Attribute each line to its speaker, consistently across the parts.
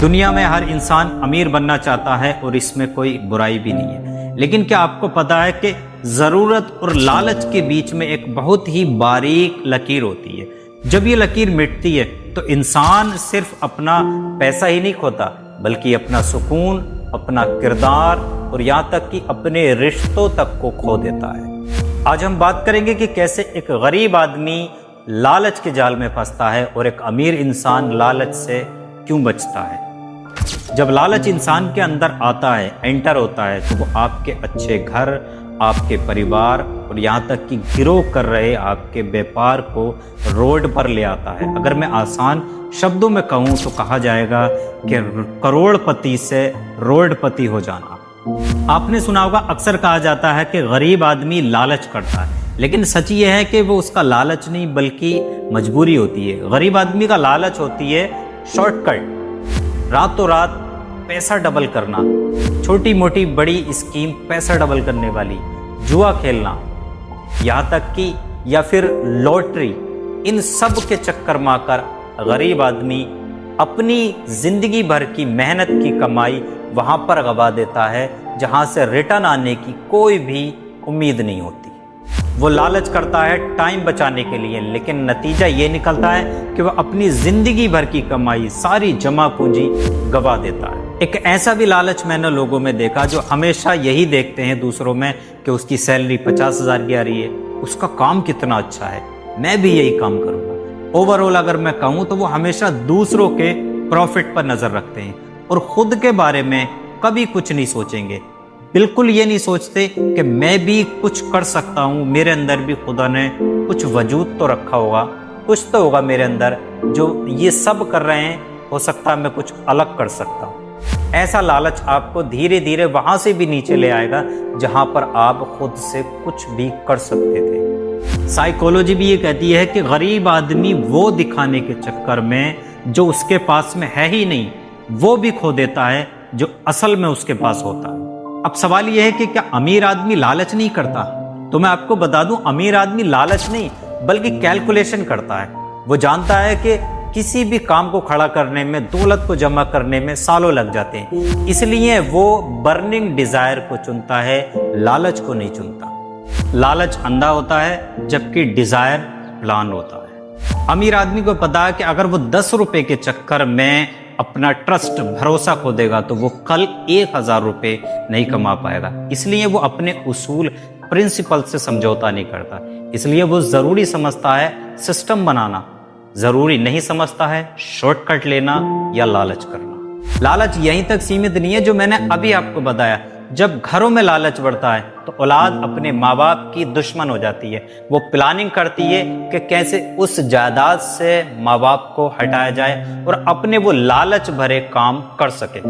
Speaker 1: دنیا میں ہر انسان امیر بننا چاہتا ہے اور اس میں کوئی برائی بھی نہیں ہے، لیکن کیا آپ کو پتا ہے کہ ضرورت اور لالچ کے بیچ میں ایک بہت ہی باریک لکیر ہوتی ہے۔ جب یہ لکیر مٹتی ہے تو انسان صرف اپنا پیسہ ہی نہیں کھوتا، بلکہ اپنا سکون، اپنا کردار اور یہاں تک کہ اپنے رشتوں تک کو کھو دیتا ہے۔ آج ہم بات کریں گے کہ کیسے ایک غریب آدمی لالچ کے جال میں پھنستا ہے اور ایک امیر انسان لالچ سے کیوں بچتا ہے۔ جب لالچ انسان کے اندر آتا ہے، انٹر ہوتا ہے، تو وہ آپ کے اچھے گھر، آپ کے پریوار اور یہاں تک کہ گرو کر رہے آپ کے بیپار کو روڈ پر لے آتا ہے۔ اگر میں آسان شبدوں میں کہوں تو کہا جائے گا کہ کروڑ پتی سے روڈ پتی ہو جانا۔ آپ نے سنا ہوگا، اکثر کہا جاتا ہے کہ غریب آدمی لالچ کرتا ہے، لیکن سچ یہ ہے کہ وہ اس کا لالچ نہیں بلکہ مجبوری ہوتی ہے۔ غریب آدمی کا لالچ ہوتی ہے شارٹ کٹ، راتوں رات پیسہ ڈبل کرنا، چھوٹی موٹی بڑی اسکیم پیسہ ڈبل کرنے والی، جوا کھیلنا، یہاں تک کہ یا پھر لوٹری، ان سب کے چکر میں آ کر غریب آدمی اپنی زندگی بھر کی محنت کی کمائی وہاں پر گوا دیتا ہے جہاں سے ریٹرن آنے کی کوئی بھی امید نہیں ہوتی۔ وہ لالچ کرتا ہے ٹائم بچانے کے لیے، لیکن نتیجہ یہ نکلتا ہے کہ وہ اپنی زندگی بھر کی کمائی، ساری جمع پونجی گوا دیتا ہے۔ ایک ایسا بھی لالچ میں نے لوگوں میں دیکھا جو ہمیشہ یہی دیکھتے ہیں دوسروں میں کہ اس کی سیلری 50,000 کی آ رہی ہے، اس کا کام کتنا اچھا ہے، میں بھی یہی کام کروں گا۔ اوورآل اگر میں کہوں تو وہ ہمیشہ دوسروں کے پروفٹ پر نظر رکھتے ہیں اور خود کے بارے میں کبھی کچھ نہیں سوچیں گے۔ بالکل یہ نہیں سوچتے کہ میں بھی کچھ کر سکتا ہوں، میرے اندر بھی خدا نے کچھ وجود تو رکھا ہوگا، کچھ تو ہوگا میرے اندر جو یہ سب کر رہے ہیں، ہو سکتا ہے میں کچھ الگ کر سکتا ہوں۔ ایسا لالچ آپ کو دھیرے دھیرے وہاں سے بھی نیچے لے آئے گا جہاں پر آپ خود سے کچھ بھی کر سکتے تھے۔ سائیکولوجی بھی یہ کہتی ہے کہ غریب آدمی وہ دکھانے کے چکر میں جو اس کے پاس میں ہے ہی نہیں، وہ بھی کھو دیتا ہے جو اصل میں اس کے پاس ہوتا ہے۔ اب سوال یہ ہے کہ کیا امیر آدمی لالچ نہیں کرتا؟ تو میں آپ کو بتا دوں، امیر آدمی لالچ نہیں بلکہ کیلکولیشن کرتا ہے۔ وہ جانتا ہے کہ کسی بھی کام کو کھڑا کرنے میں، دولت کو جمع کرنے میں سالوں لگ جاتے ہیں، اس لیے وہ برننگ ڈیزائر کو چنتا ہے، لالچ کو نہیں چنتا۔ لالچ اندھا ہوتا ہے جبکہ ڈیزائر پلان ہوتا ہے۔ امیر آدمی کو پتا ہے کہ اگر وہ 10 روپے کے چکر میں اپنا ٹرسٹ، بھروسہ کھو دے گا تو وہ کل 1000 روپے نہیں کما پائے گا، اس لیے وہ اپنے اصول، پرنسپل سے سمجھوتا نہیں کرتا۔ اس لیے وہ ضروری سمجھتا ہے سسٹم بنانا، ضروری نہیں سمجھتا ہے شارٹ کٹ لینا یا لالچ کرنا۔ لالچ یہیں تک سیمت نہیں ہے جو میں نے ابھی آپ کو بتایا۔ جب گھروں میں لالچ بڑھتا ہے تو اولاد اپنے ماں باپ کی دشمن ہو جاتی ہے۔ وہ پلاننگ کرتی ہے کہ کیسے اس جائیداد سے ماں باپ کو ہٹایا جائے اور اپنے وہ لالچ بھرے کام کر سکے۔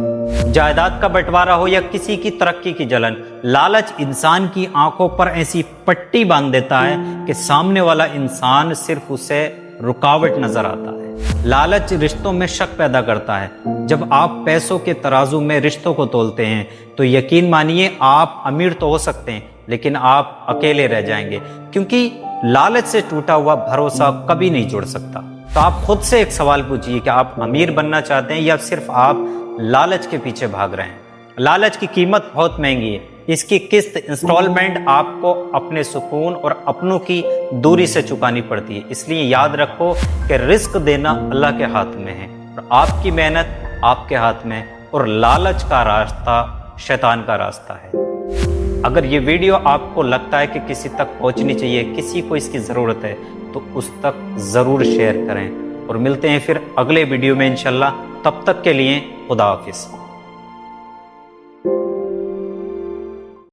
Speaker 1: جائیداد کا بٹوارا ہو یا کسی کی ترقی کی جلن، لالچ انسان کی آنکھوں پر ایسی پٹی باندھ دیتا ہے کہ سامنے والا انسان صرف اسے رکاوٹ نظر آتا ہے۔ لالچ رشتوں میں شک پیدا کرتا ہے۔ جب آپ پیسوں کے ترازو میں رشتوں کو تولتے ہیں تو یقین مانیے آپ امیر تو ہو سکتے ہیں لیکن آپ اکیلے رہ جائیں گے، کیونکہ لالچ سے ٹوٹا ہوا بھروسہ کبھی نہیں جڑ سکتا۔ تو آپ خود سے ایک سوال پوچھیے کہ آپ امیر بننا چاہتے ہیں یا صرف آپ لالچ کے پیچھے بھاگ رہے ہیں؟ لالچ کی قیمت بہت مہنگی ہے، اس کی قسط، انسٹالمنٹ آپ کو اپنے سکون اور اپنوں کی دوری سے چکانی پڑتی ہے۔ اس لیے یاد رکھو کہ رزق دینا اللہ کے ہاتھ میں ہے اور آپ کی محنت آپ کے ہاتھ میں، اور لالچ کا راستہ شیطان کا راستہ ہے۔ اگر یہ ویڈیو آپ کو لگتا ہے کہ کسی تک پہنچنی چاہیے، کسی کو اس کی ضرورت ہے، تو اس تک ضرور شیئر کریں، اور ملتے ہیں پھر اگلے ویڈیو میں انشاءاللہ۔ تب تک کے لیے خدا حافظ۔